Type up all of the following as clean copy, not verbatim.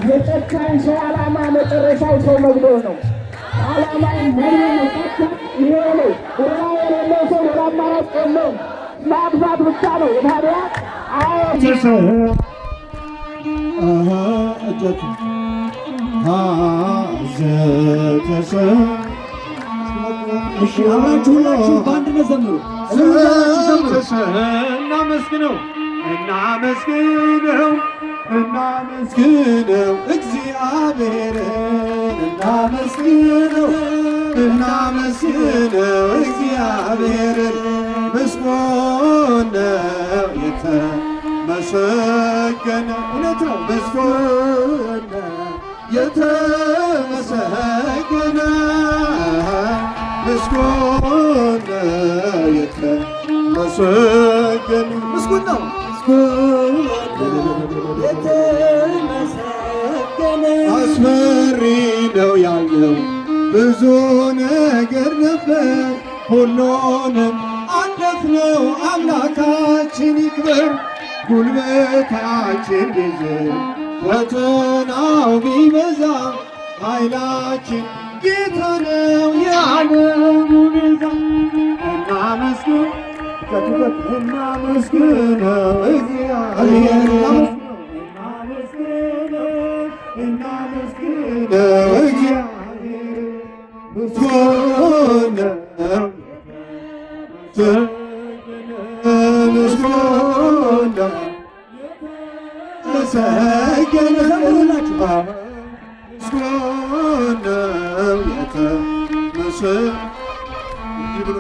የጨካኝ ሰው ዓላማ መጨረሻው ሰው መግደል ነው። ዓላማ ይሄ ነው። ሌላ የሌለው ሰው ሌላ አማራጭ የለውም። ማጥፋት ብቻ ነው። ታዲያ ሁላችሁ በአንድነት ዘምሩ። እናመስግነው እናመስግነው እናመስግነው እግዚአብሔርን እናመስግነው እናመስግነው እግዚአብሔርን ምስጉን ነው የተመሰገነ እውነት ነው ምስጉን ነው የተመሰገነ ምስጉን ነው የተመሰገነ ምስጉን ነው አስፈሪ ነው ያለው ብዙ ነገር ነበር፣ ሁሉንም አለፍነው አምላካችን ይክበር። ጉልበታችን ጊዜ ፈተናው ቢበዛ ኃይላችን ጌታ ነው የዓለሙ ቤዛ። እናመስግን እናመስግነው እግዚአብሔርን እናመስግነው እግዚአብሔርን ምስጉን ነው ምስጉን ነው የተመሰገነ ምስጉን ነው የተመሰገነ እንዲህ ብሎ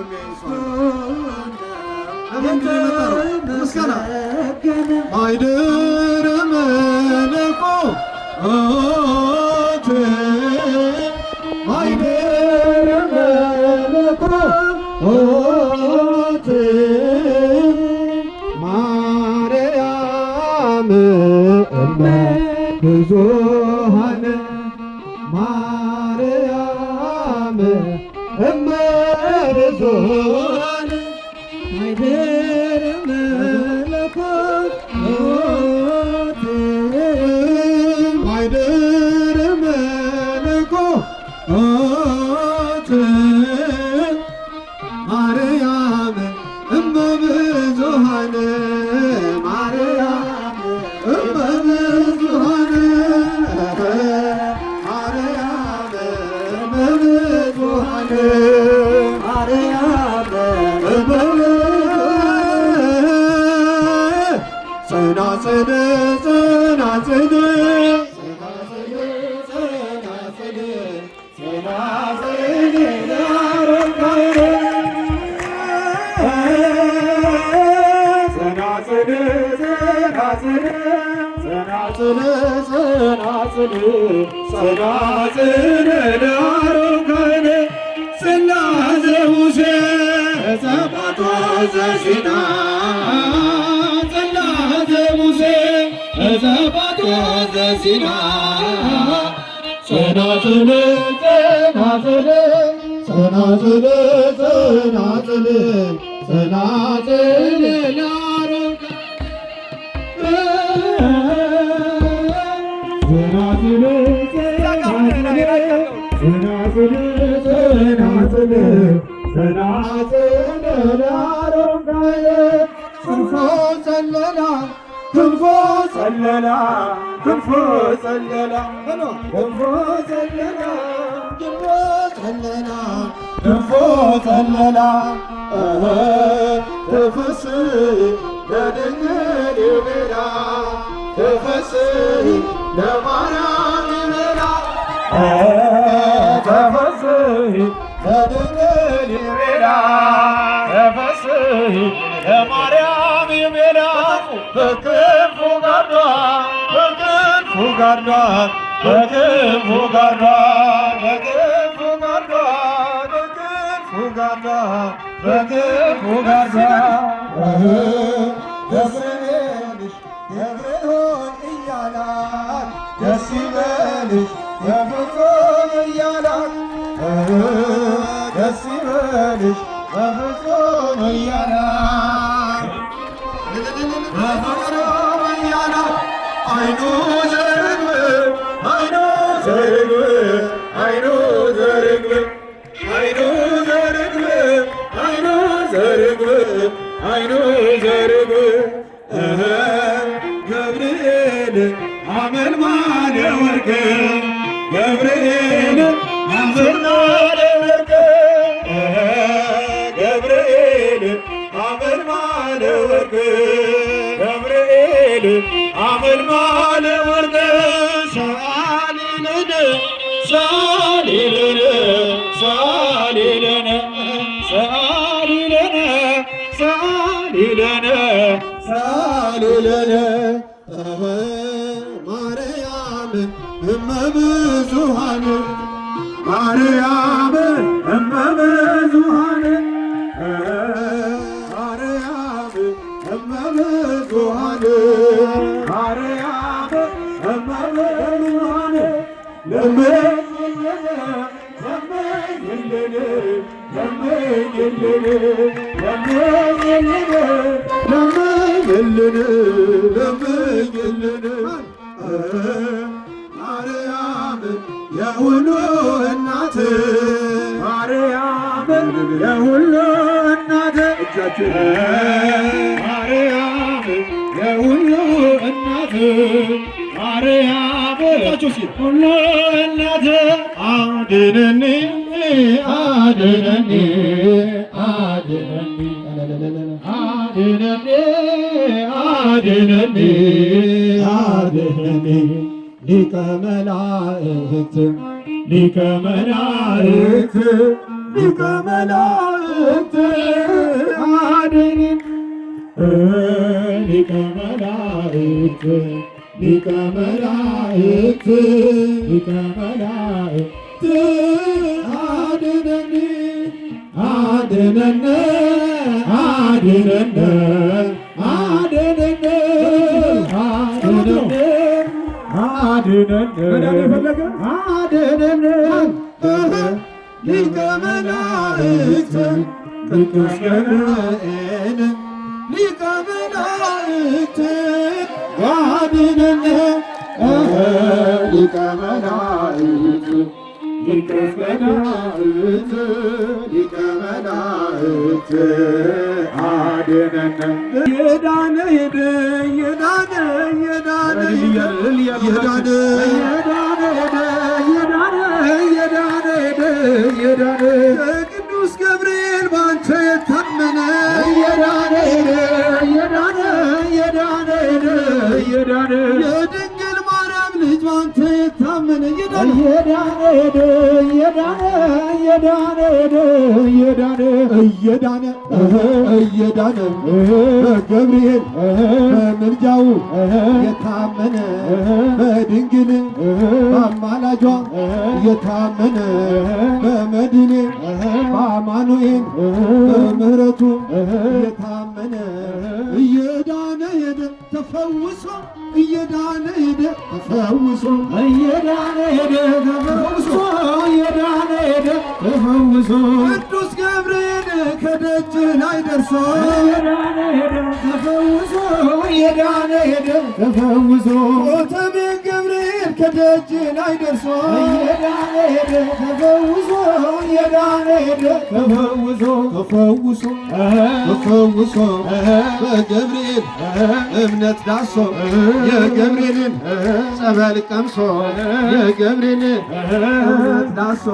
ምስጋና ማይደረ መለኮት ማይደረ መለኮት ማርያም እመ ብዙኃን ማርያም እመ ብዙኃን ጸናጽል ጸናጽል ጸናጽል ለአሮን ካህን ጸናጽል ጸናጽል ጸናጽል ጸናጽል ጸናጽል ለአሮን ካህን ጽላተ ሙሴ ዘባቶ ዘሲና ጽላተ ሙሴ ዘባቶ ዘሲና ጸናጽል ጸናጽል ጸናጽል ጸናጽል ጸናጽል ለአሮን ጸናጽል ጸናጽል ጸናጽል ጸናጽል ለአሮን ካህን ክንፎ ጸለላ ክንፎ ጸለላ ክንፎ ጸለላ ክንፎ ጸለላ ክንፎ ጸለላ ክንፎ ጸለላ ተፈሥሒ ለድንግል ይቤላ ተፈሥሒ ለማርያም ይቤላ ተፈሥሒ ለድንግል ይቤላ ተፈሥሒ ለማርያም ይቤላ በክንፉ ጋርዷት በክንፉ ጋርዷት በክንፉ ጋርዷት በክንፉ ጋርዷት በክንፉ ጋርዷት በክንፉ ጋርዷት ገብርኤልሽ ገብርኤል ሆይ እያላት ደስ ይበልሽ በፍጹም እያላት ደስ ይበልሽ በፍጹም እያላት በፍጹም እያላት አይኑ ዘርግብ አይኑ ዘርግብ አይኑ ዘርግብ አይኑ ዘርግብ አይኑ ዘርግብ አይኑ ዘርግብ ገብርኤል አመልማለ ወርቅ ገብርኤል አመልማለ ወርቅ ገብርኤል አመልማለ ወርቅ ገብርኤል አመልማለ ወርቅ ሰአሊለነ ሰአሊለነ ሰአሊለነ ሰአሊለነ ሰአሊለነ ሰአሊለነ ማርያም እመብዙኃን ማርያም እመብዙኃን ማርያም እመብዙኃን ማርያም እመብዙኃን ለምኝልን ለምኝልን ማርያም የሁሉ እናት ማርያም የሁሉ እናት ማርያም የሁሉ እናት ማርያም ሁሉ እናት አድነኒ አድነኒ አድነኒ አድነኒ አድነኒ አድነኒ ሊቀ መላእክት ሊቀ መላእክት ሊቀ መላእክት አድነኒ ሊቀ መላእክት ሊቀ መላእክት ሊቀ መላእክት አድነኒ አድነነ አድነነ አድነነ አድነነ አድነነ ሊቀ መላእክት ቅዱስ ገብርኤል ሊቀ መላእክት አድነነ ሊቀ መላእክት ቅዱስ መላእክት ሊቀ መላእክት አድነነ የዳነ ሄደ የዳነ የዳነ የዳነ የዳነ የዳነ የዳነ ቅዱስ ገብርኤል ባንተ የታመነ የዳነ ሄደ የዳነ የዳነ ሄደ እየዳነ የድንግል ማርያም ልጅ ባንተ የታመነ እየዳነ እየዳነ በገብርኤል በምልጃው የታመነ በድንግል በአማላጇ የታመነ በመድኔ በአማኑኤል በምህረቱ የታመነ እየዳነ ሄደ ተፈውሶ እየዳነ ሄደ ተፈውሶ እየዳነ ሄደ ተፈውሶ እየዳነ ሄደ ተፈውሶ ቅዱስ ገብርኤል ከደጅ ላይ ደርሶ እየዳነ ሄደ ተፈውሶ እየዳነ ሄደ ተፈውሶ ኮተቤ ገብርኤል ከደጅ ላይ ደርሶ እየዳነ ሄደ ተፈውሶ እየዳነ ሄደ ተፈውሶ ተፈውሶ ተፈውሶ በገብርኤል እምነት ዳሶ የገብርኤልን ጸበል ቀምሶ የገብርኤልን እምነት ዳሶ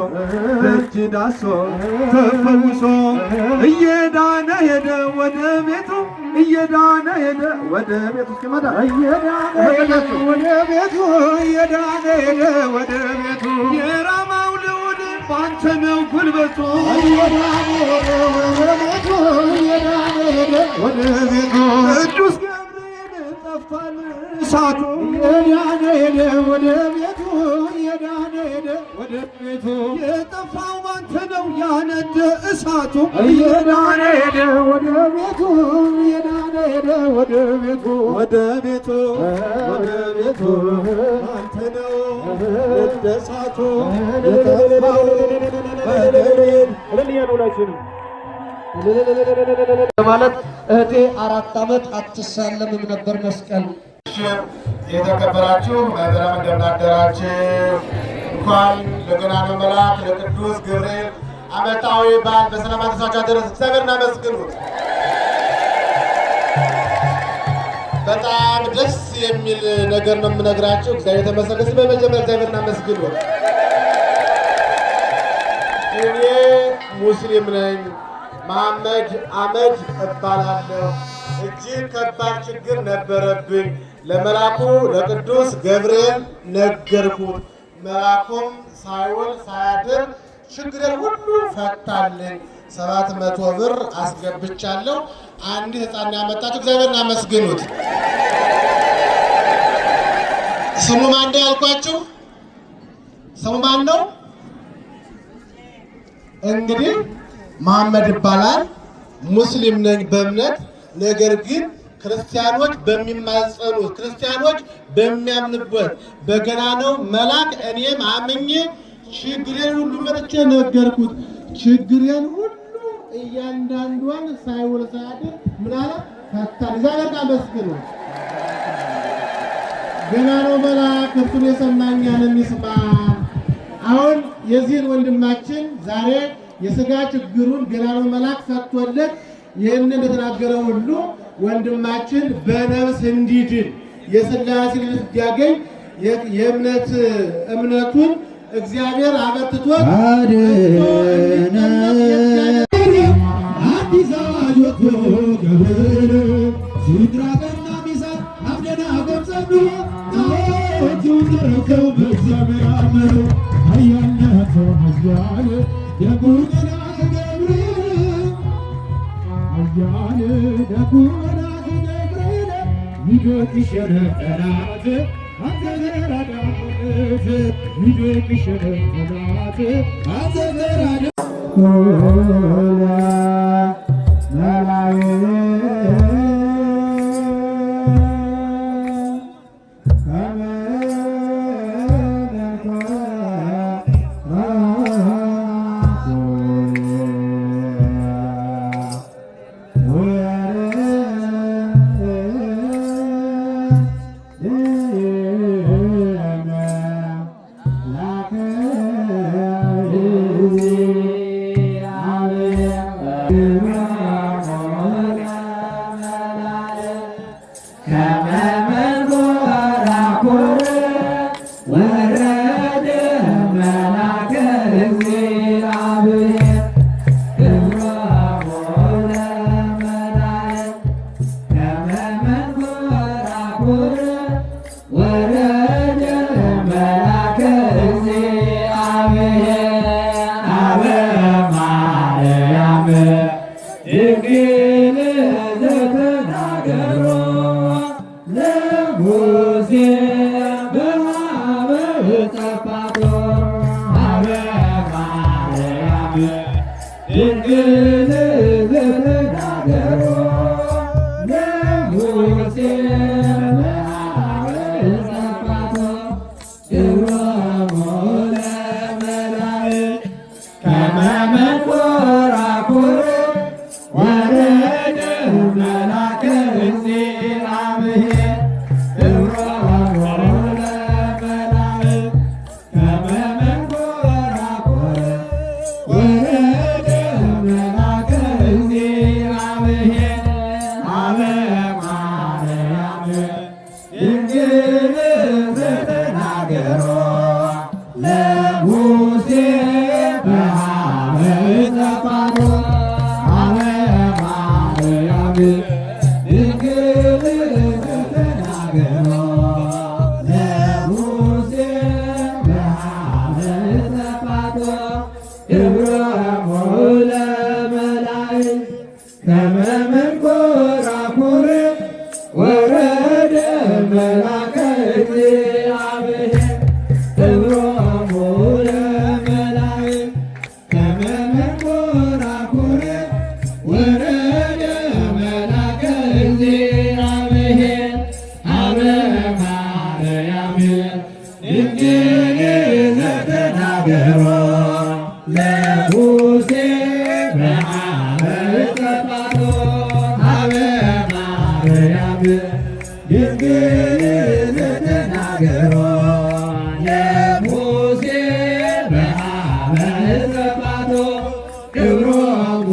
ደጅ ዳሶ ተፈውሶ እየዳነ ሄደ ወደ ቤቱ እየዳነ ሄደ ወደ ቤቱ እስኪመጣ እየዳነ ሄደ ወደ ቤቱ እየዳነ ሄደ ወደ ቤቱ የራማው ልዑል ባንተ ነው ጉልበቱ እየዳነ ሄደ ወደ ቤቱ እየዳነ ሄደ ወደ ቤቱ ቅዱስ ገብርኤል ጠፋል እሳቱ እየዳነ ሄደ ወደ ቤቱ እየዳነ ሄደ ወደ ቤቱ የጠፋው ባንተ ነው ያነደ እሳቱ እየዳነ ሄደ ወደ ቤቱ እየዳነ ሄደ ወደ ቤቱ ወደ ቤቱ ወደ ቤቱ አንተ ነው ነደ እሳቱ የጠፋው በገብርኤል ማለት እህቴ 4 ዓመት አትሳለምም ነበር መስቀል። የተከበራችሁ መምህራን እንደምን አደራችሁ? እንኳን ለገናናው መልአክ ለቅዱስ ገብርኤል ዓመታዊ በዓል በሰላም አደረሳችሁ አደረሰን። እግዚአብሔርን አመስግኑት። በጣም ደስ የሚል ነገር ነው የምነግራችሁ። እግዚአብሔር የተመሰገነ። በመጀመሪያ እግዚአብሔርን አመስግኑት። እኔ ሙስሊም ነኝ። መሐመድ አህመድ እባላለሁ። እጅግ ከባድ ችግር ነበረብኝ። ለመልአኩ ለቅዱስ ገብርኤል ነገርኩት። መልአኩም ሳይውል ሳያድር ችግሬን ሁሉ ፈታልኝ። 700 ብር አስገብቻለሁ። አንዲት ሕፃን ያመጣችሁ እግዚአብሔርን አመስግኑት። ስሙ ማን ነው ያልኳችሁ? ስሙ ማን ነው? እንግዲህ መሐመድ ይባላል። ሙስሊም ነኝ በእምነት ነገር ግን ክርስቲያኖች በሚማጸኑት ክርስቲያኖች በሚያምኑበት በገናናው መልአክ እኔም አምኜ ችግሬን ሁሉ መጥቼ ነገርኩት። ችግሬን ሁሉ እያንዳንዷን ሳይውል ሳያድር ምን አለ ፈታል። እግዚአብሔር ይመስገን። ገናናው መልአክ እርሱን የሰማኛንን ይስማ። አሁን የዚህን ወንድማችን ዛሬ የሥጋ ችግሩን ገናናው መልአክ ፈቶለት ይህንን እንደተናገረው ሁሉ ወንድማችን በነፍስ እንዲድን የሥላሴ ልጅ እንዲያገኝ እምነቱን እግዚአብሔር አበርትቶት አዲስ አዋጅ ወጥቶ ገብርኤል ሲድራቅና ሚሳቅ አብደናጎ ጸኑ ጣዖቱን ተረከው በእግዚአብሔር አመኑ። ኃያልነቱ ኃያል ደጉ መልአክ ገብርኤል ኃያል ደጉ መልአክ ገብርኤል ይዶቅሽረ ጠላት አንተ ተራዳት ይዶቅሽረ ጠላት አንተ ተራዳ Whoa. ለሙሴ በሃበ ጸፋቶ ሀበ ማርያም ድንግል ዘተናገሮ ለሙሴ በሃበ ጸፋቶ ግብሮሙ ለመላእክት ከመ መንኰራኵር ወረደ መልአከ እግዚአብሔር ግብሮሙ ለመላእክት ከመ መንኰራኵር ወረደ መልአከ እግዚአብሔር ሀበ ማርያም ድንግል ዘተናገሮ ለሙሴ በሃበ ጸፋቶ ሀበ ማርያም ድንግል ዘተናገሮ ለሙሴ በሃበ ጸፋቶ ግብሮሙ ለመላእክት ከመ መንኰራኵር ወረደ መልአከ እግዚአብሔር ግብሮሙ ለመላእክት ከመ መንኰራኵር ወረደ መልአከ እግዚአብሔር ሀበ ማርያም ድንግል ዘተናገሮ ለሙሴ በሃበ ጸፋቶ ሀበ ማርያም ድንግል ዘተናገሮ ለሙሴ በሃበ ጸፋቶ ግብሮሙ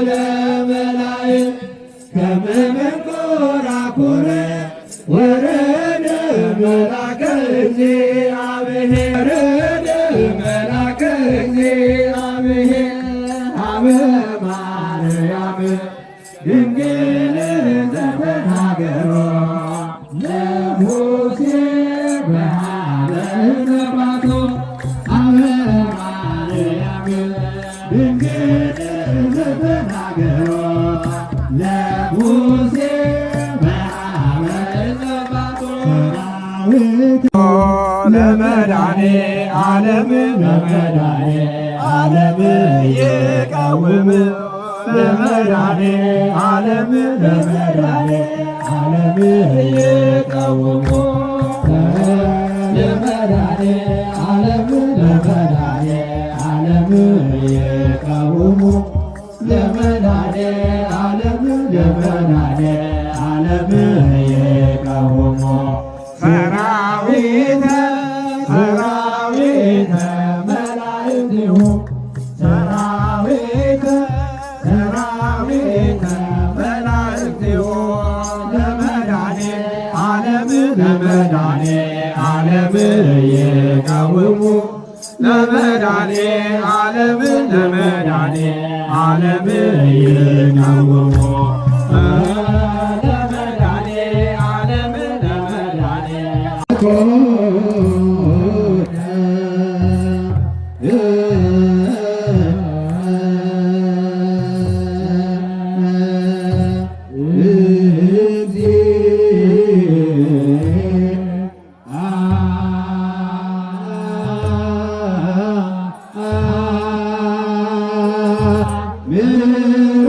ለመላእክት ከመ መንኰራኵር ወረደ መልአከ እግዚአብሔር ወረደ መልአከ እግዚአብሔር ሀበ ማርያም ድንግል ዘተናገሮ ለሙሴ በሃበ ጸፋቶ ሀበ ማርያም ድንግል ዘተናገሮ ለሙሴ በሃበ ጸፋቶ ለመድኃኔ ዓለም ለመድኃኔ ዓለም ይቃወም ለመድኃኔ ዓለም ለመድኃኔ ዓለም ይቃወሙ ለመድኃኔ ዓለም ለመድኃኔ ዓለም ይቃወሙ ለመድኃኔ ዓለም ለመድኃኔ ዓለም ይቃወሙ ሰራዊተ ሰራዊተ መላእክቲሁ ሰራዊተ ሰራዊተ መላእክቲሁ ለመድኃኔ ዓለም ለመድኃኔ ዓለም ይቃወሙ ለመድኃኔ ዓለም ለመድኃኔ ዓለም ይቃወሙ ለመድኃኔ ዓለም ለመድኃኔ ምሩ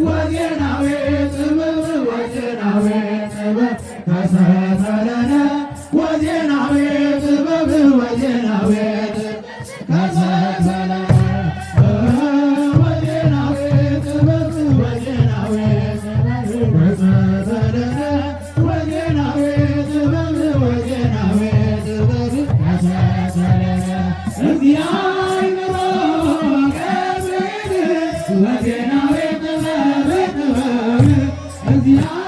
ወዜናዊ ጥበብ ወዜናዊ ጥበብ ጥበብ እግዚአብሔር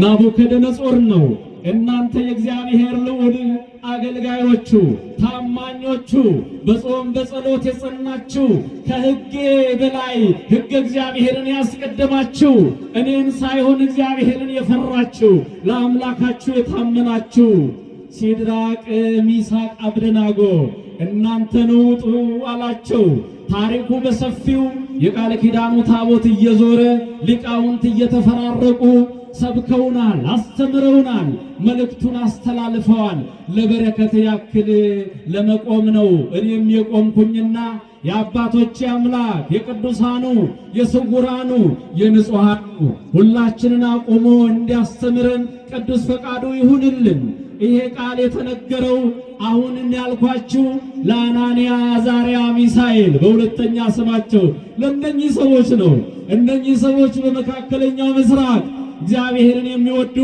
ናቡከደነጾር ነው። እናንተ የእግዚአብሔር ልዑል አገልጋዮቹ ታማኞቹ በጾም በጸሎት የጸናችሁ ከሕጌ በላይ ሕገ እግዚአብሔርን ያስቀደማችሁ እኔን ሳይሆን እግዚአብሔርን የፈራችሁ ለአምላካችሁ የታመናችሁ ሲድራቅ ሚሳቅ አብደናጎ እናንተን ውጡ አላቸው። ታሪኩ በሰፊው የቃል ኪዳኑ ታቦት እየዞረ ሊቃውንት እየተፈራረቁ ሰብከውናል፣ አስተምረውናል፣ መልእክቱን አስተላልፈዋል። ለበረከት ያክል ለመቆም ነው እኔም የቆምኩኝና የአባቶች አምላክ የቅዱሳኑ የስውራኑ የንጹሃኑ ሁላችንን አቆሞ እንዲያስተምረን ቅዱስ ፈቃዱ ይሁንልን። ይሄ ቃል የተነገረው አሁን ያልኳችሁ ለአናንያ አዛርያ ሚሳኤል በሁለተኛ ስማቸው ለእነኚህ ሰዎች ነው። እነኚህ ሰዎች በመካከለኛው ምስራቅ እግዚአብሔርን የሚወዱ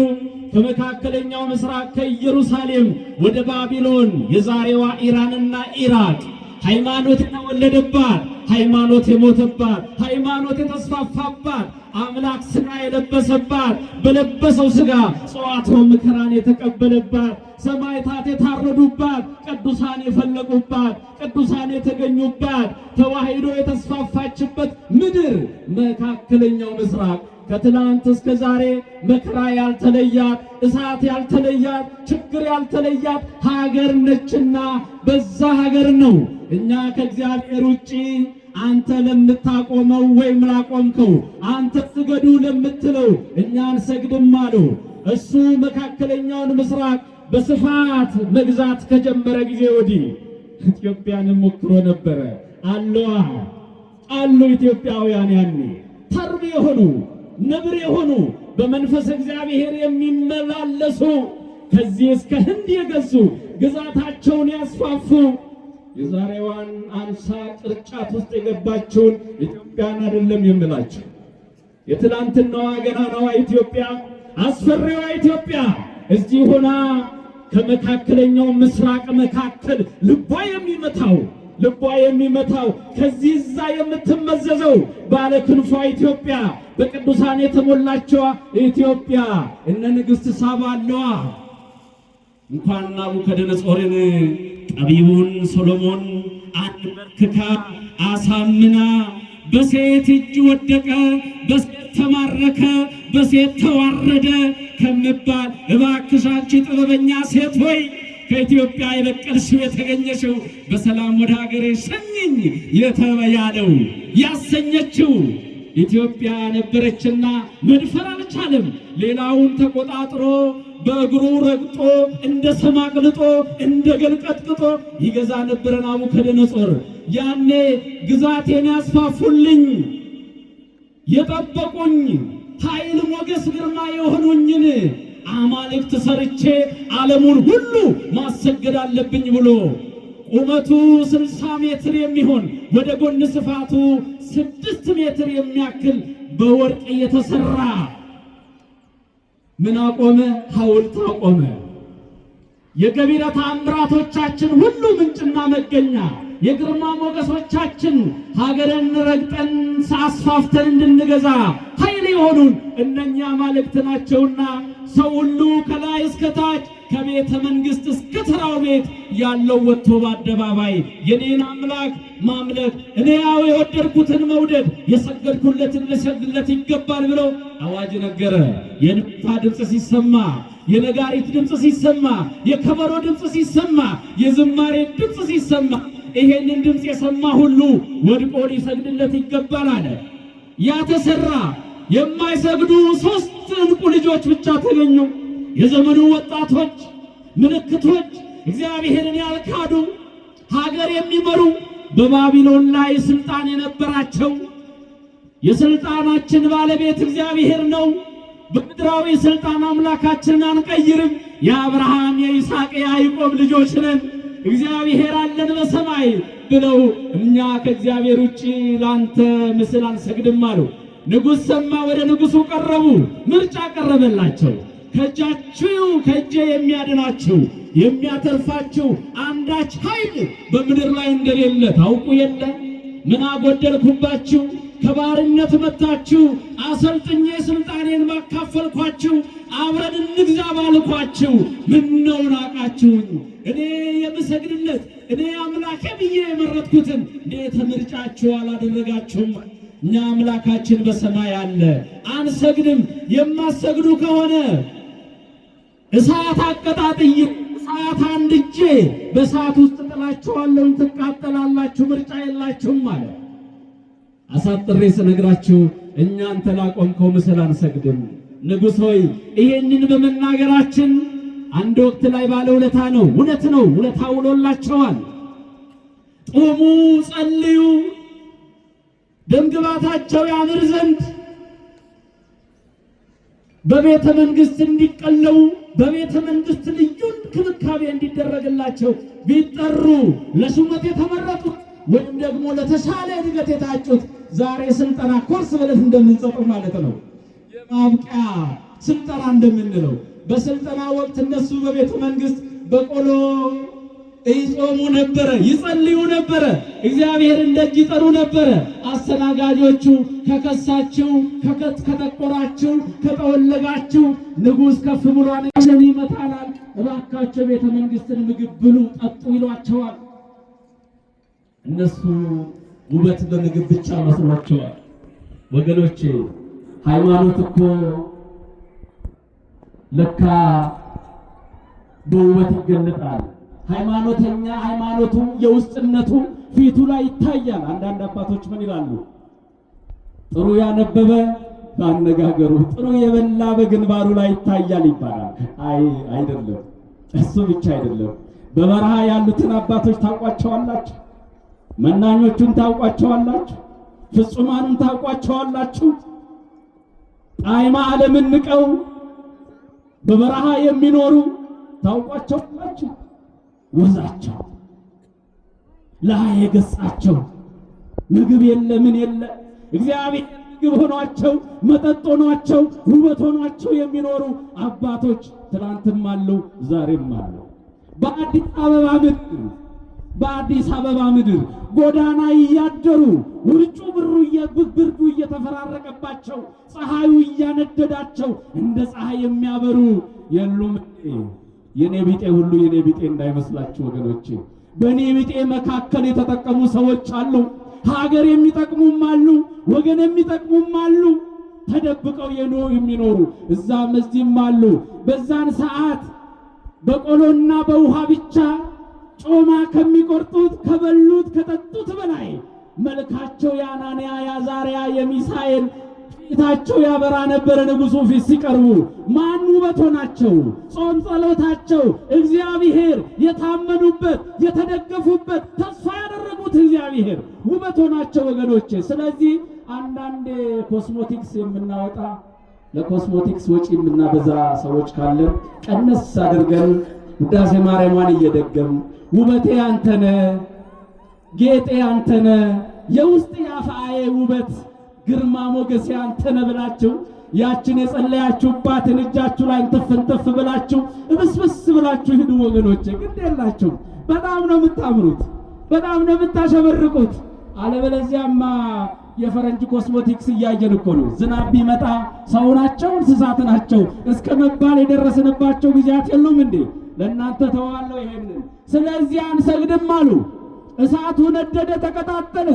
ከመካከለኛው ምስራቅ ከኢየሩሳሌም ወደ ባቢሎን የዛሬዋ ኢራንና ኢራቅ ሃይማኖት የተወለደባት፣ ሃይማኖት የሞተባት፣ ሃይማኖት የተስፋፋባት፣ አምላክ ሥጋ የለበሰባት፣ በለበሰው ሥጋ ጸዋትወ መከራን የተቀበለባት፣ ሰማዕታት የታረዱባት፣ ቅዱሳን የፈለቁባት፣ ቅዱሳን የተገኙባት፣ ተዋሕዶ የተስፋፋችበት ምድር መካከለኛው ምስራቅ ከትናንት እስከ ዛሬ መከራ ያልተለያት፣ እሳት ያልተለያት፣ ችግር ያልተለያት ሀገር ነችና በዛ ሀገር ነው እኛ ከእግዚአብሔር ውጪ አንተ ለምታቆመው ወይም ላቆምከው አንተ ስገዱ ለምትለው እኛ አንሰግድም አሉ። እሱ መካከለኛውን ምስራቅ በስፋት መግዛት ከጀመረ ጊዜ ወዲህ ኢትዮጵያንም ሞክሮ ነበረ። አሉ ኢትዮጵያውያን ያኔ ተርብ የሆኑ ነብር የሆኑ በመንፈስ እግዚአብሔር የሚመላለሱ ከዚህ እስከ ህንድ የገዙ ግዛታቸውን ያስፋፉ የዛሬዋን አንሳ ቅርጫት ውስጥ የገባችውን ኢትዮጵያን አይደለም የምላቸው። የትላንትናዋ ገናናዋ ኢትዮጵያ፣ አስፈሪዋ ኢትዮጵያ እዚህ ሆና ከመካከለኛው ምስራቅ መካከል ልቧ የሚመታው ከዚህ እዛ የምትመዘዘው ባለ ክንፏ ኢትዮጵያ፣ በቅዱሳን የተሞላችዋ ኢትዮጵያ እነ ንግሥት ሳባ አለዋ። እንኳን ናቡከደነጾርን ጠቢቡን ሶሎሞን አንበርክካ አሳምና በሴት እጅ ወደቀ፣ በሴት ተማረከ፣ በሴት ተዋረደ ከምባል እባክሽ አንቺ ጥበበኛ ሴት ሆይ ከኢትዮጵያ የበቀልሽው የተገኘሽው በሰላም ወደ ሀገሬ ሸኝኝ የተበያለው ያሰኘችው ኢትዮጵያ ነበረችና መድፈር አልቻለም። ሌላውን ተቆጣጥሮ በእግሩ ረግጦ እንደ ሰም አቅልጦ እንደ ገል ቀጥቅጦ ይገዛ ነበረ ናቡከደነጾር። ያኔ ግዛቴን ያስፋፉልኝ የጠበቁኝ ኃይል ሞገስ ግርማ የሆኑኝን አማልክት ሰርቼ ዓለሙን ሁሉ ማሰገድ አለብኝ ብሎ ቁመቱ 60 ሜትር የሚሆን ወደ ጎን ስፋቱ 6 ሜትር የሚያክል በወርቅ የተሰራ ምን አቆመ? ሐውልት አቆመ። የገቢረ ተአምራቶቻችን ሁሉ ምንጭና መገኛ የግርማ ሞገሶቻችን ሀገርን ረግጠን አስፋፍተን እንድንገዛ ኃይል የሆኑን እነኛ አማልክት ናቸውና ሰው ሁሉ ከላይ እስከ ታች ከቤተ መንግሥት እስከ ተራው ቤት ያለው ወጥቶ በአደባባይ የኔን አምላክ ማምለክ እኔ ያው የወደድኩትን መውደድ የሰገድኩለትን ልሰግድለት ይገባል ብሎ አዋጅ ነገረ። የንፋ ድምፅ ሲሰማ፣ የነጋሪት ድምፅ ሲሰማ፣ የከበሮ ድምፅ ሲሰማ፣ የዝማሬ ድምፅ ሲሰማ ይሄንን ድምፅ የሰማ ሁሉ ወድቆ ሊሰግድለት ይገባል አለ። ያ ተሰራ። የማይሰግዱ 3 ዕንቁ ልጆች ብቻ ተገኙ። የዘመኑ ወጣቶች ምልክቶች፣ እግዚአብሔርን ያልካዱ ሀገር የሚመሩ በባቢሎን ላይ ስልጣን የነበራቸው የስልጣናችን ባለቤት እግዚአብሔር ነው። በምድራዊ ስልጣን አምላካችንን አንቀይርም። የአብርሃም የይስሐቅ የያዕቆብ ልጆች ነን። እግዚአብሔር አለን በሰማይ ብለው እኛ ከእግዚአብሔር ውጪ ላንተ ምስል አንሰግድም አሉ። ንጉሥ ሰማ። ወደ ንጉሡ ቀረቡ። ምርጫ ቀረበላቸው። ከእጄ የሚያድናችሁ የሚያተርፋችሁ አንዳች ኃይል በምድር ላይ እንደሌለ ታውቁ የለ? ምን አጎደልኩባችሁ? ከባርነት መጣችሁ አሰልጥኜ ስልጣኔን ማካፈልኳችሁ፣ አብረን እንግዛ ባልኳችሁ ምን ነው ናቃችሁኝ? እኔ የምሰግድለት እኔ አምላኬ ብዬ የመረጥኩትን እንዴት ምርጫችሁ አላደረጋችሁም? እኛ አምላካችን በሰማይ አለ፣ አንሰግድም። የማሰግዱ ከሆነ እሳት አቀጣጥዬ እሳት አንድጄ በእሳት ውስጥ ጥላችኋለሁ፣ ትቃጠላላችሁ፣ ምርጫ የላችሁም ማለት። አሳጥሬ ስነግራችሁ እኛን ተላቆምከው ምስል አንሰግድም። ንጉሥ ሆይ ይሄንን በመናገራችን አንድ ወቅት ላይ ባለ ውለታ ነው። እውነት ነው፣ ውለታ ውሎላቸዋል። ጾሙ፣ ጸልዩ፣ ደምግባታቸው ያምር ዘንድ በቤተ መንግሥት እንዲቀለው በቤተ መንግሥት ልዩ እንክብካቤ እንዲደረግላቸው ቢጠሩ ለሹመት የተመረጡት ወይም ደግሞ ለተሻለ እድገት የታጩት ዛሬ ስልጠና ኮርስ ብለን እንደምንሰጠው ማለት ነው። የማብቂያ ስልጠና እንደምንለው በስልጠና ወቅት እነሱ በቤተ መንግሥት በቆሎ ይጾሙ ነበረ፣ ይጸልዩ ነበረ፣ እግዚአብሔርን ደጅ ይጠሩ ነበረ። አስተናጋጆቹ ከከሳችሁ፣ ከጠቆራችሁ፣ ከጠወለጋችሁ ንጉሥ ከፍ ብሏል ይመታናል፣ እባካቸው ቤተ መንግሥትን ምግብ ብሉ ጠጡ ይሏቸዋል። እነሱ ውበት በምግብ ብቻ መስሏቸዋል። ወገኖቼ ሃይማኖት እኮ ለካ በውበት ይገለጣል። ሃይማኖተኛ ሃይማኖቱ የውስጥነቱ ፊቱ ላይ ይታያል። አንዳንድ አባቶች ምን ይላሉ? ጥሩ ያነበበ ባነጋገሩ፣ ጥሩ የበላ በግንባሩ ላይ ይታያል ይባላል። አይደለም፣ እሱ ብቻ አይደለም። በበረሃ ያሉትን አባቶች ታውቋቸዋላችሁ። መናኞቹን ታውቋቸዋላችሁ። ፍጹማኑን ታውቋቸዋላችሁ። ጣዕመ ዓለምን ንቀው በበረሃ የሚኖሩ ታውቋቸዋላችሁ። ወዛቸው ላይ የገጻቸው ምግብ የለ ምን የለ እግዚአብሔር ምግብ ሆኗቸው መጠጥ ሆኗቸው ውበት ሆኗቸው የሚኖሩ አባቶች ትናንትም አሉ፣ ዛሬም አሉ። በአዲስ አበባ ምድር ጎዳና እያደሩ ውርጩ ብርዱ እየተፈራረቀባቸው ፀሐዩ እያነደዳቸው እንደ ፀሐይ የሚያበሩ የሉም። የኔ ቢጤ ሁሉ የኔ ቢጤ እንዳይመስላችሁ ወገኖቼ። በኔ ቢጤ መካከል የተጠቀሙ ሰዎች አሉ። ሀገር የሚጠቅሙም አሉ፣ ወገን የሚጠቅሙም አሉ። ተደብቀው የሚኖሩ እዛም እዚህም አሉ። በዛን ሰዓት በቆሎና በውሃ ብቻ ጮማ ከሚቆርጡት ከበሉት ከጠጡት በላይ መልካቸው የአናንያ የአዛርያ የሚሳኤል ፊታቸው ያበራ ነበር። ንጉሡ ፊት ሲቀርቡ ማን ውበት ሆናቸው? ጾም ጸሎታቸው እግዚአብሔር የታመኑበት የተደገፉበት ተስፋ ያደረጉት እግዚአብሔር ውበት ሆናቸው ወገኖቼ። ስለዚህ አንዳንድ ኮስሞቲክስ የምናወጣ ለኮስሞቲክስ ወጪ የምናበዛ ሰዎች ካለን ቀነስ አድርገን ውዳሴ ማርያምን እየደገም ውበቴ አንተነ ጌጤ አንተነ የውስጥ ያፋዬ ውበት ግርማ ሞገሴ አንተነ ብላችሁ ያችን የጸለያችሁባትን እጃችሁ ላይ እንተፍ ብላችሁ እብስብስ ብላችሁ ሂዱ ወገኖቼ። ግድ የላችሁ በጣም ነው የምታምሩት፣ በጣም ነው የምታሸበርቁት። አለበለዚያማ የፈረንጅ ኮስሞቲክስ እያየን እኮ ነው። ዝናብ ቢመጣ ሰው ናቸው እንስሳት ናቸው እስከ መባል የደረስንባቸው ጊዜያት የሉም እንዴ? ለእናንተ ተዋለው ይሄንን። ስለዚህ አንሰግድም አሉ። እሳቱ ነደደ፣ ተቀጣጠለ።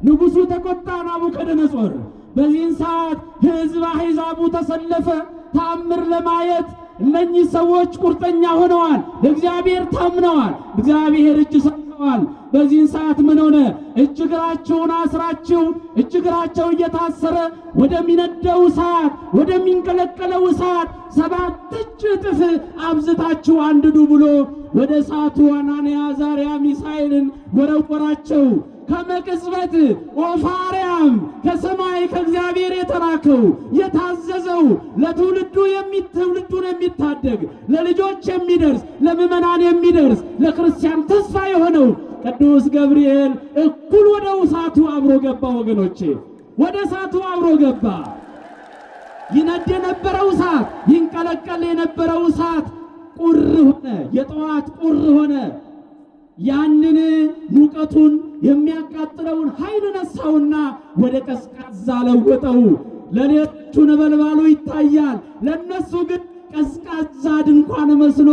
ንጉሡ ተቆጣ፣ ናቡከደነጾር። በዚህን ሰዓት ሕዝብ አሕዛቡ ተሰለፈ ተአምር ለማየት። እነኚህ ሰዎች ቁርጠኛ ሆነዋል፣ ለእግዚአብሔር ታምነዋል፣ እግዚአብሔር እጅ ሰጥተዋል። በዚህን ሰዓት ምን ሆነ? እጅ እግራቸውን አስራችሁ እጅ እግራቸው እየታሰረ ወደሚነደው እሳት ወደሚንቀለቀለው እሳት 7 እጥፍ አብዝታችሁ አንድዱ ብሎ ወደ እሳቱ አናንያ አዛርያ ሚሳኤልን ወረወራቸው። ከመቅጽበት ኦፋርያም ከሰማይ ከእግዚአብሔር የተላከው የታዘዘው ለትውልዱን የሚታደግ ለልጆች የሚደርስ ለምዕመናን የሚደርስ ለክርስቲያን ተስፋ የሆነው ቅዱስ ገብርኤል እኩል ወደ እሳቱ አብሮ ገባ ወገኖቼ፣ ወደ እሳቱ አብሮ ገባ። ይነድ የነበረው እሳት ይንቀለቀል የነበረው እሳት ቁር ሆነ፣ የጠዋት ቁር ሆነ። ያንን ሙቀቱን የሚያቃጥለውን ኃይል ነሳውና ወደ ቀዝቃዛ ለወጠው። ለሌሎቹ ነበልባሉ ይታያል፣ ለነሱ ግን ቀዝቃዛ ድንኳን መስሎ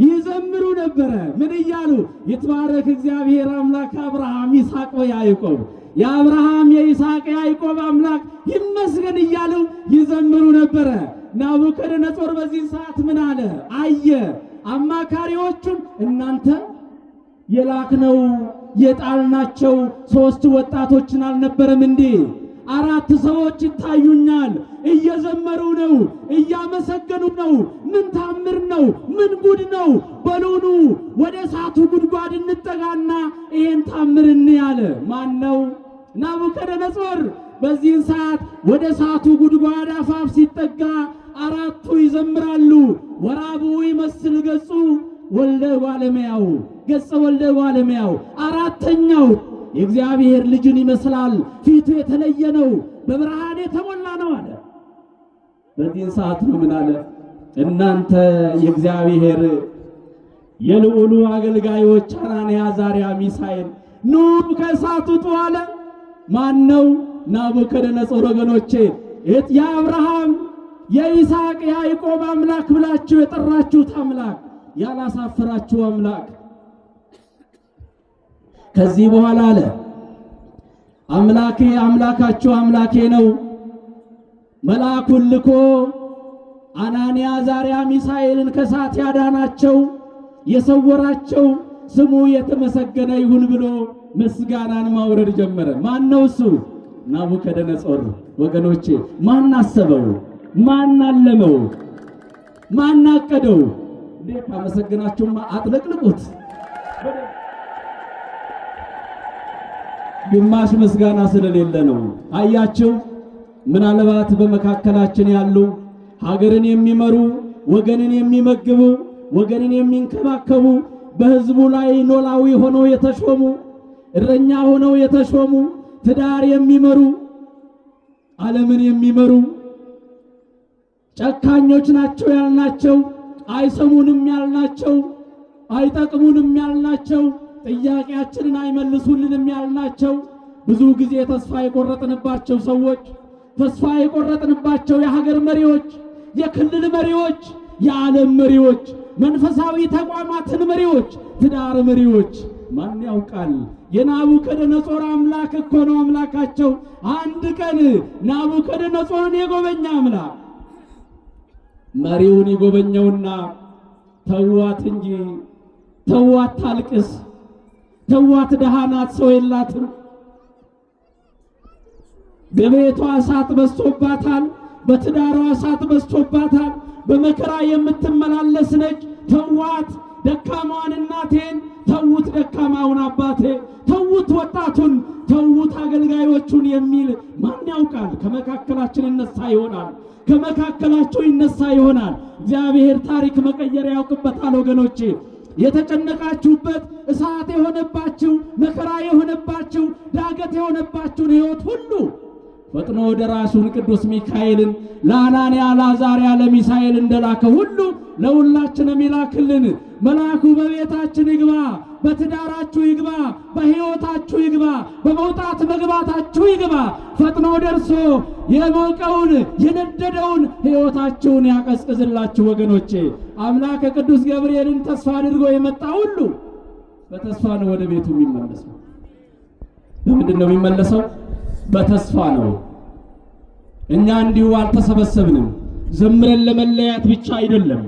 ይዘምሩ ነበረ። ምን እያሉ? ይትባረክ እግዚአብሔር አምላክ አብርሃም ይስሐቅ ወያዕቆብ፣ የአብርሃም የይስሐቅ የያዕቆብ አምላክ ይመስገን እያሉ ይዘምሩ ነበረ። ናቡከደነጾር በዚህ ሰዓት ምን አለ? አየ አማካሪዎቹን፣ እናንተ የላክነው የጣልናቸው 3 ወጣቶችን አልነበረም እንዴ? 4 ሰዎች ይታዩኛል፣ እየዘመሩ ነው፣ እያመሰገኑ ነው። ምን ታምር ነው? ምን ጉድ ነው? በሉኑ ወደ እሳቱ ጉድጓድ እንጠጋና ይሄን ታምር እንያለ። ማን ነው? ናቡከደነጾር። በዚህን ሰዓት ወደ እሳቱ ጉድጓድ አፋፍ ሲጠጋ 4ቱ ይዘምራሉ። ወራቡ ይመስል ገጹ ወልደ ባለሙያው ገጸ ወልደ ባለሙያው። 4ኛው የእግዚአብሔር ልጅን ይመስላል፣ ፊቱ የተለየ ነው፣ በብርሃን የተሞላ ነው አለ። በዚህ ሰዓት ነው ምን አለ? እናንተ የእግዚአብሔር የልዑሉ አገልጋዮች አናንያ አዛርያ ሚሳኤል ኑ ከእሳቱ ውጡ አለ። ማን ነው? ናቡከደነጾር። ወገኖቼ የአብርሃም የይስሐቅ የያዕቆብ አምላክ ብላችሁ የጠራችሁት አምላክ ያላሳፈራችሁ አምላክ ከዚህ በኋላ አለ አምላኬ አምላካችሁ አምላኬ ነው። መልአኩን ልኮ አናንያ አዛርያ ሚሳኤልን ከእሳት ያዳናቸው የሰወራቸው ስሙ የተመሰገነ ይሁን ብሎ ምስጋናን ማውረድ ጀመረ። ማን ነው እሱ? ናቡከደነጾር። ወገኖቼ ማን አሰበው? ማን አለመው? ማን አቀደው? እንዴት ካመሰግናችሁማ አጥለቅልቁት። ግማሽ ምስጋና ስለሌለ ነው። አያችሁ፣ ምናልባት በመካከላችን ያሉ ሀገርን የሚመሩ ወገንን የሚመግቡ ወገንን የሚንከባከቡ በሕዝቡ ላይ ኖላዊ ሆነው የተሾሙ እረኛ ሆነው የተሾሙ ትዳር የሚመሩ ዓለምን የሚመሩ ጨካኞች ናቸው ያልናቸው፣ አይሰሙንም ያልናቸው፣ አይጠቅሙንም ያልናቸው፣ ጥያቄያችንን አይመልሱልንም ያልናቸው፣ ብዙ ጊዜ ተስፋ የቆረጥንባቸው ሰዎች፣ ተስፋ የቆረጥንባቸው የሀገር መሪዎች፣ የክልል መሪዎች፣ የዓለም መሪዎች፣ መንፈሳዊ ተቋማትን መሪዎች፣ ትዳር መሪዎች ማን ያውቃል? የናቡከደነጾር አምላክ እኮ ነው አምላካቸው። አንድ ቀን ናቡከደነጾርን የጎበኛ አምላክ መሪውን ይጎበኘውና ተዋት እንጂ ተዋት ታልቅስ፣ ተዋት ደሃ ናት ሰው የላትም። በቤቷ እሳት በዝቶባታል፣ በትዳሯ እሳት በዝቶባታል፣ በመከራ የምትመላለስ ነች። ተዋት ደካማዋን እናቴን፣ ተውት ደካማውን አባቴ፣ ተውት ወጣቱን፣ ተውት አገልጋዮቹን የሚል ማን ያውቃል? ከመካከላችን ይነሳ ይሆናል፣ ከመካከላቸው ይነሳ ይሆናል። እግዚአብሔር ታሪክ መቀየር ያውቅበታል። ወገኖቼ የተጨነቃችሁበት እሳት የሆነባችሁ መከራ የሆነባችሁ ዳገት የሆነባችሁን ሕይወት ሁሉ ፈጥኖ ደራሹን ቅዱስ ሚካኤልን ለአናንያ ለአዛርያ ለሚሳኤል እንደላከ ሁሉ ለሁላችንም ይላክልን። መልአኩ በቤታችን ይግባ፣ በትዳራችሁ ይግባ፣ በሕይወታችሁ ይግባ፣ በመውጣት መግባታችሁ ይግባ። ፈጥኖ ደርሶ የሞቀውን የነደደውን ሕይወታችሁን ያቀዝቅዝላችሁ። ወገኖቼ አምላከ ቅዱስ ገብርኤልን ተስፋ አድርጎ የመጣ ሁሉ በተስፋ ነው ወደ ቤቱ የሚመለሰው። በምንድን ነው የሚመለሰው? በተስፋ ነው። እኛ እንዲሁ አልተሰበሰብንም። ዘምረን ለመለያት ብቻ አይደለም።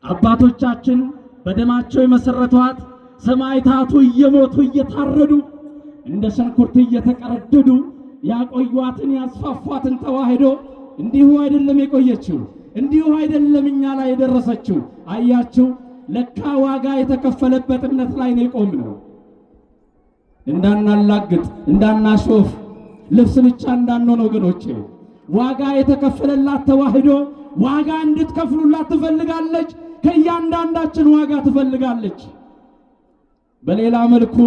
አባቶቻችን በደማቸው የመሰረቷት ሰማዕታቱ እየሞቱ እየታረዱ እንደ ሸንኩርት እየተቀረደዱ ያቆዩዋትን ያስፋፏትን ተዋህዶ እንዲሁ አይደለም የቆየችው፣ እንዲሁ አይደለም እኛ ላይ የደረሰችው። አያችሁ፣ ለካ ዋጋ የተከፈለበት እምነት ላይ ነው የቆምነው። እንዳናላግጥ እንዳናሾፍ ልብስ ብቻ እንዳንሆን ወገኖቼ፣ ዋጋ የተከፈለላት ተዋህዶ ዋጋ እንድትከፍሉላት ትፈልጋለች። ከእያንዳንዳችን ዋጋ ትፈልጋለች። በሌላ መልኩ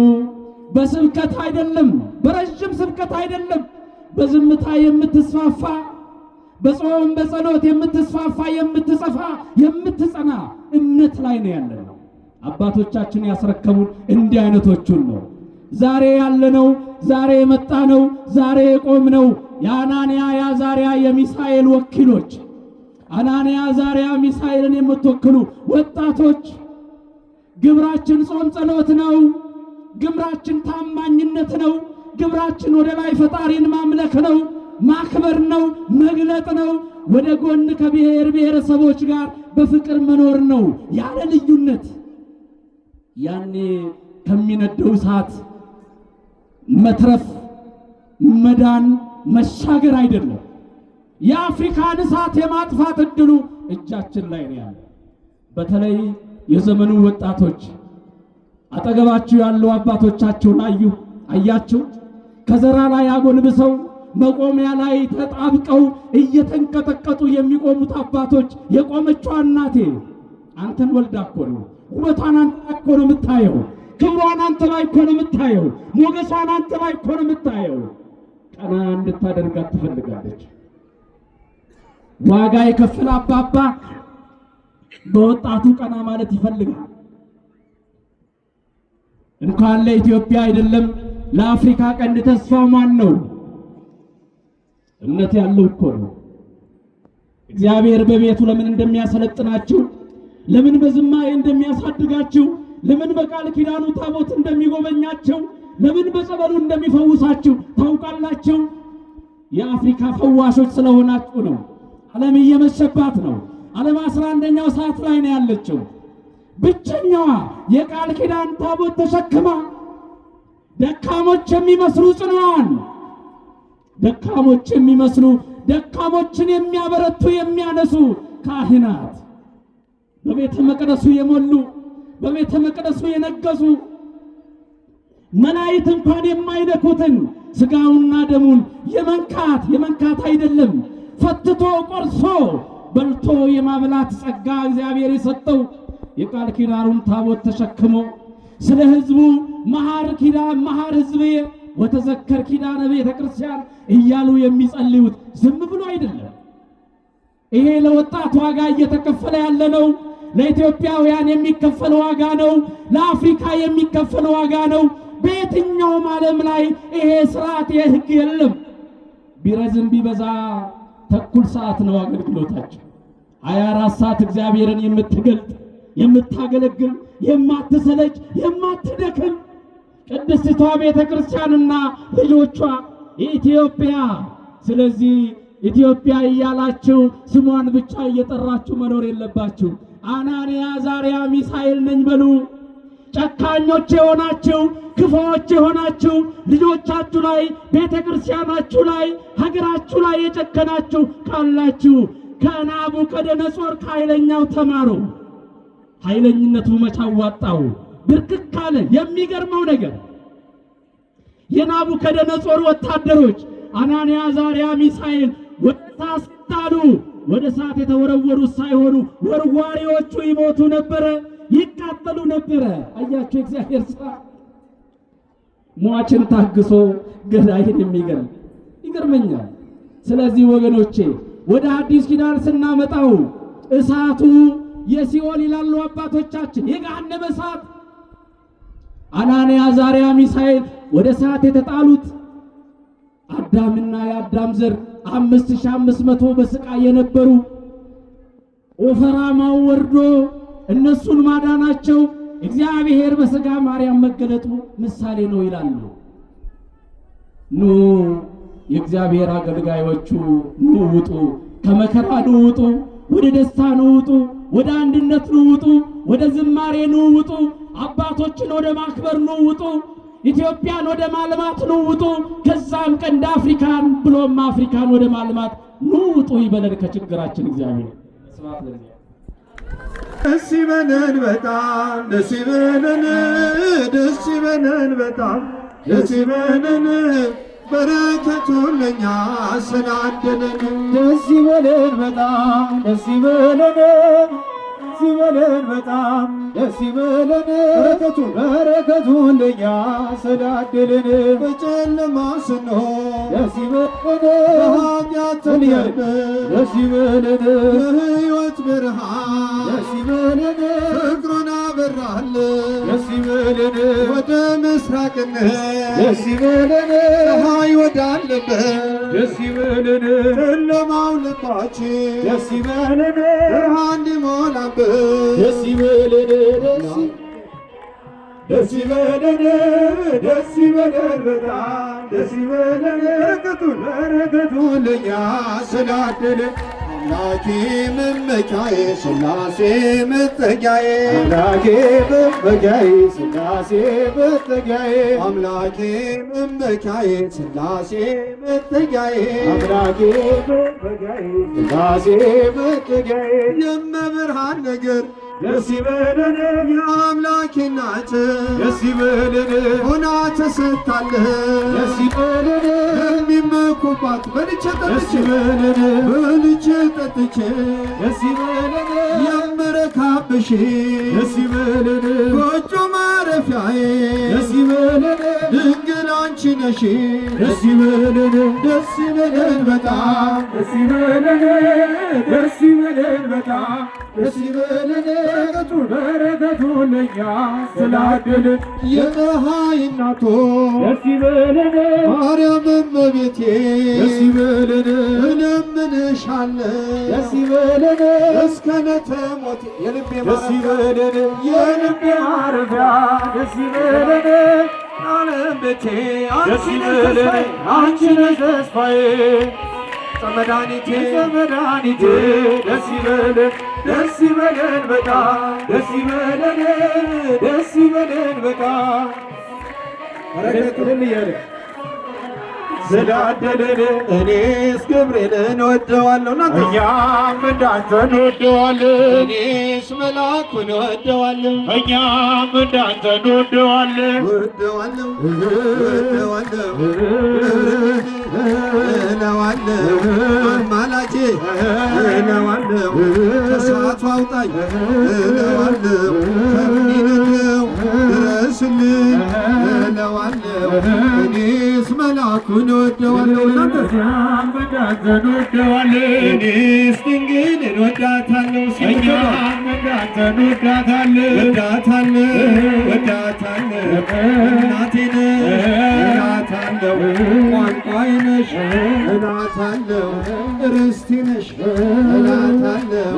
በስብከት አይደለም፣ በረጅም ስብከት አይደለም፣ በዝምታ የምትስፋፋ በጾም በጸሎት የምትስፋፋ የምትጸፋ የምትጸና እምነት ላይ ነው ያለነው። አባቶቻችን ያስረከቡን እንዲህ አይነቶቹን ነው። ዛሬ ያለነው፣ ዛሬ የመጣነው፣ ዛሬ የቆምነው የአናንያ የአዛርያ የሚሳኤል ወኪሎች፣ አናንያ አዛርያ ሚሳኤልን የምትወክሉ ወጣቶች ግብራችን ጾም ጸሎት ነው። ግብራችን ታማኝነት ነው። ግብራችን ወደ ላይ ፈጣሪን ማምለክ ነው፣ ማክበር ነው፣ መግለጥ ነው። ወደ ጎን ከብሔር ብሔረሰቦች ጋር በፍቅር መኖር ነው ያለ ልዩነት። ያኔ ከሚነደው እሳት መትረፍ መዳን መሻገር አይደለም። የአፍሪካን እሳት የማጥፋት እድሉ እጃችን ላይ ነው ያለው። በተለይ የዘመኑ ወጣቶች አጠገባችሁ ያሉ አባቶቻችሁን አያችሁ? ከዘራ ላይ አጎንብሰው መቆሚያ ላይ ተጣብቀው እየተንቀጠቀጡ የሚቆሙት አባቶች። የቆመችው እናቴ አንተን ወልዳ እኮ ነው፣ ውበቷን አንተ ላይ እኮ ነው የምታየው፣ ክብሯን አንተ ላይ እኮ ነው የምታየው፣ ሞገሷን አንተ ላይ እኮ ነው የምታየው። ቀና እንድታደርጋት ትፈልጋለች። ዋጋ የከፈለ አባባ በወጣቱ ቀና ማለት ይፈልጋል። እንኳን ለኢትዮጵያ አይደለም ለአፍሪካ ቀንድ ተስፋው ማን ነው? እምነት ያለው እኮ ነው። እግዚአብሔር በቤቱ ለምን እንደሚያሰለጥናችሁ፣ ለምን በዝማሬ እንደሚያሳድጋችሁ፣ ለምን በቃል ኪዳኑ ታቦት እንደሚጎበኛችሁ፣ ለምን በጸበሉ እንደሚፈውሳችሁ ታውቃላችሁ? የአፍሪካ ፈዋሾች ስለሆናችሁ ነው። ዓለም እየመሸባት ነው። ዓለም 11ኛው ሰዓት ላይ ነው ያለችው። ብቸኛዋ የቃል ኪዳን ታቦት ተሸክማ ደካሞች የሚመስሉ ጽኑዓን፣ ደካሞች የሚመስሉ ደካሞችን የሚያበረቱ የሚያነሱ ካህናት በቤተ መቅደሱ የሞሉ በቤተ መቅደሱ የነገሱ መላእክት እንኳን የማይነኩትን ስጋውና ደሙን የመንካት አይደለም ፈትቶ ቆርሶ በልቶ የማብላት ጸጋ እግዚአብሔር የሰጠው የቃል ኪዳኑን ታቦት ተሸክሞ ስለ ሕዝቡ መሐር ሕዝቤ ወተዘከር ኪዳነ ቤተ ክርስቲያን እያሉ የሚጸልዩት ዝም ብሎ አይደለም። ይሄ ለወጣት ዋጋ እየተከፈለ ያለ ነው። ለኢትዮጵያውያን የሚከፈል ዋጋ ነው። ለአፍሪካ የሚከፈል ዋጋ ነው። በየትኛውም ዓለም ላይ ይሄ ስርዓት የሕግ የለም። ቢረዝም ቢበዛ ተኩል ሰዓት ነው አገልግሎታቸው። 24 ሰዓት እግዚአብሔርን የምትገልጥ የምታገለግል የማትሰለች የማትደክም ቅድስቷ ቤተ ክርስቲያንና ልጆቿ ኢትዮጵያ። ስለዚህ ኢትዮጵያ እያላችሁ ስሟን ብቻ እየጠራችሁ መኖር የለባችሁ። አናንያ አዛርያ ሚሳኤል ነኝ በሉ። ጨካኞች የሆናችሁ ክፉዎች የሆናችሁ ልጆቻችሁ ላይ ቤተ ክርስቲያናችሁ ላይ ሀገራችሁ ላይ የጨከናችሁ ካላችሁ ከናቡከደነጾር ከኃይለኛው ተማሩ። ኃይለኝነቱ መች አዋጣው? ብርክክ አለ። የሚገርመው ነገር የናቡከደነጾር ወታደሮች አናንያ አዛርያ ሚሳኤል ወደ እሳት ሲጣሉ ወደ እሳት የተወረወሩት ሳይሆኑ ወርዋሪዎቹ ይሞቱ ነበረ፣ ይቃጠሉ ነበረ። አያችሁ እግዚአብሔር ሥራ። ሟችን ታግሶ ገዳይን የሚገርም ይገርመኛል። ስለዚህ ወገኖቼ ወደ አዲስ ኪዳን ስናመጣው እሳቱ የሲኦል ይላሉ አባቶቻችን፣ የገሃነመ እሳት። አናንያ አዛርያ ሚሳኤል ወደ እሳት የተጣሉት አዳምና የአዳም ዘር 5500 በስቃይ የነበሩ ወፈራማው ወርዶ እነሱን ማዳናቸው እግዚአብሔር በሥጋ ማርያም መገለጡ ምሳሌ ነው ይላሉ። ኑ የእግዚአብሔር አገልጋዮቹ ኑ ውጡ፣ ከመከራ ኑ ውጡ፣ ወደ ደስታ ኑ ውጡ፣ ወደ አንድነት ኑ ውጡ፣ ወደ ዝማሬ ኑ ውጡ፣ አባቶችን ወደ ማክበር ኑ ውጡ፣ ኢትዮጵያን ወደ ማልማት ኑ ውጡ፣ ከዛም ቀንድ አፍሪካን ብሎም አፍሪካን ወደ ማልማት ኑ ውጡ ይበለን ከችግራችን እግዚአብሔር። ስብሐት ለእግዚአብሔር። ደስ ይበለን በጣም ደስ ይበለን፣ ደስ ይበለን በጣም ደስ ይበለን፣ በረከቱን ለኛ ስላደለን። ደስ ይበለን በጣም ደስ ይበለን፣ ደስ ይበለን በጣም ደስ ይበለን፣ በረከቱን ለኛ ስላደለን። በጨለማ ስንሆን ደስ ይበለን፣ በኃጢአት ተለየን ደስ ይበለን፣ የሕይወት ብርሃን ደስ ይበለን፣ ፍቅሩን አበራልን ደስ ይበለን፣ ወደ ምስራቅን ደስ ይበለን፣ ፀሐይ ወዳለበት ደስ ይበለን፣ ጨለማው ልባችን ደስ ይበለን፣ ብርሃን እንዲሞላበት ደስ ይበለን፣ ደስ ይበለን፣ ደስ ይበለን በጣም ደስ ይበለን፣ በረከቱን ለኛ ስላደለን። አምላኬ መመኪያዬ ሥላሴ መጠጊያዬ፣ አምላኬ መመኪያዬ ሥላሴ መጠጊያዬ፣ አምላኬ መመኪያዬ ሥላሴ መጠጊያዬ፣ አምላኬ መመኪያዬ ሥላሴ መጠጊያዬ። የመብርሃን ነገር ደስ ይበለን፣ የአምላኬ እናት ደስ ይበለን፣ ሆና ተሰጥታለህ ደስ ይበለን፣ የሚመኩባት በልቼ ጠጥቼ በልቼ ጠጥቼ ደስ ይበለን፣ የምረካብሽ ደስ ይበለን፣ ጎጆ ማረፊያዬ ደስ ይበለን፣ ድንግል አንቺ ነሽ ደስ ይበለን፣ ደስ ይበለን በጣም ደስ ይበለን፣ ደስ ይበለን በጣም ደስ ይበለን፣ በረከቱን ለኛ ስላደለን። የፀሐይ እናቱ ደስ ይበለን፣ ማርያም እመቤቴ ደስ ይበለን፣ እለምንሻለን ደስ ይበለን፣ እስከ ዕለተ ሞቴ የልቤ ማረፊያ ደስ ይበለን፣ ዓለም ቤቴ አንቺ ነሽ ተስፋዬ መድኃኒቴ ደስ ይበለን፣ ደስ ይበለን በጣም ደስ ይበለን፣ ደስ ይበለን በጣም በረከቱን እያለ ስላደለን። እኔስ ገብርኤልን ወደዋለሁ፣ እኛም እንዳንተ እንወደዋለን። እኔስ መልአኩን ወደዋለሁ፣ እኛም እንዳንተ እንወደዋለን። እለዋለሁ አማላጄ እለዋለሁ፣ ከእሳቱ አውጣኝ እለዋለሁ፣ ከሚነደው ድረስልኝ እለዋለሁ። እኔስ መልአኩን ወደዋለሁ፣ እኛም እንዳንተ እንወደዋለን። እኔስ ድንግልን እንወዳታለሁ፣ እኛም እንዳንተ እንወዳታለን። እናቴ ነሽ እላታለሁ፣ ቋንቋዬ ነሽ እላታለሁ፣ ርስቴ ነሽ እላታለሁ።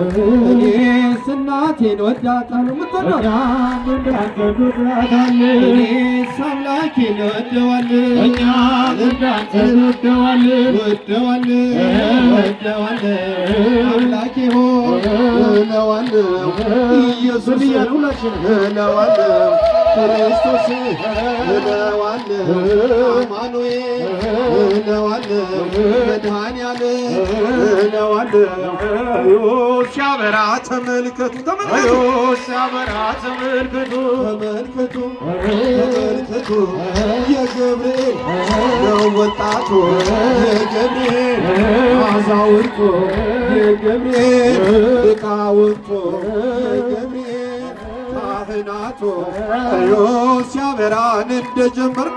እኔስ እናቴን ወዳታለሁ፣ እኛም እንዳንተ እንወዳታለን። እኔስ አምላኬን እወደዋለሁ። እኛ እንዳንተ እንወደዋለን። አምላኬ ሆይ እለዋለሁ። ኢየሱስ እያሉላችን እለዋለሁ። ክርስቶስ እለዋለሁ። አማኑኤል እለዋለሁ። መድኃኒዓለም እለዋለሁ። ሲያበራ ተመልከቱ፣ ሲያበራ ተመልከቱ፣ የገብርኤል ነው ወጣቱ፣ የገብርኤል አዛውንቱ፣ የገብርኤል ሊቃውንቱ፣ የገብርኤል ካህናቱ ሲያበራን እንደጀመር